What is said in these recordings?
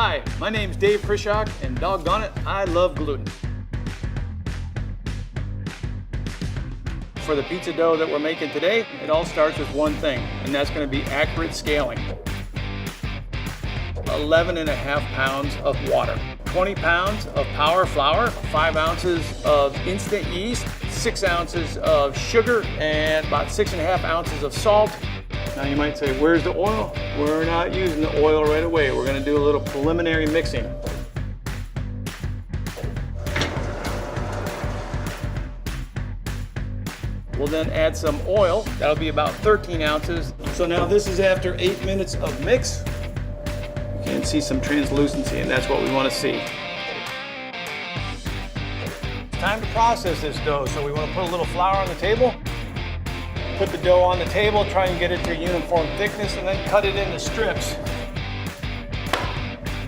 Hi, my name's Dave Krishock, and doggone it, I love gluten. For the pizza dough that we're making today, it all starts with one thing, and that's going to be accurate scaling. 11.5 pounds of water, 20 pounds of power flour, 5 ounces of instant yeast, 6 ounces of sugar, and about 6.5 ounces of salt. Now you might say, where's the oil? We're not using the oil right away. We're going to do a little preliminary mixing. We'll then add some oil. That'll be about 13 ounces. So now this is after 8 minutes of mix. You can see some translucency, and that's what we want to see. It's time to process this dough, so we want to put a little flour on the table. Put the dough on the table, try and get it to a uniform thickness, and then cut it into strips.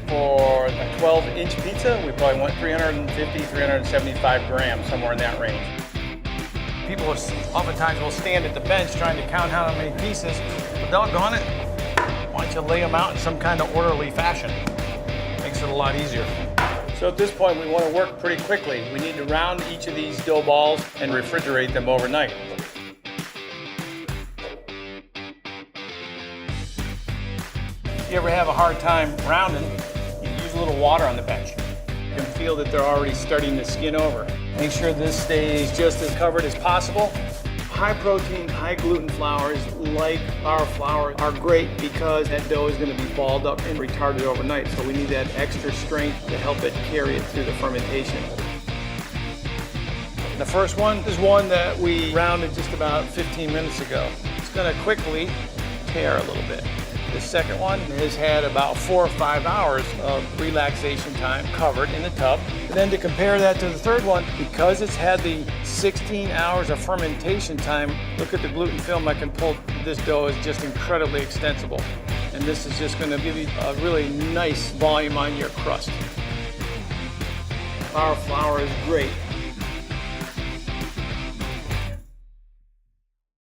For a 12-inch pizza, we probably want 350, 375 grams, somewhere in that range. People oftentimes will stand at the bench trying to count how many pieces, but doggone it, why don't you lay them out in some kind of orderly fashion? Makes it a lot easier. So at this point, we want to work pretty quickly. We need to round each of these dough balls and refrigerate them overnight. If you ever have a hard time rounding, you use a little water on the bench. You can feel that they're already starting to skin over. Make sure this stays just as covered as possible. High protein, high gluten flours like our flour are great because that dough is going to be balled up and retarded overnight. So we need that extra strength to help it carry it through the fermentation. The first one is one that we rounded just about 15 minutes ago. It's going to quickly tear a little bit. The second one has had about 4 or 5 hours of relaxation time covered in the tub. And then to compare that to the third one, because it's had the 16 hours of fermentation time, look at the gluten film I can pull. This dough is just incredibly extensible. And this is just going to give you a really nice volume on your crust. Our flour is great.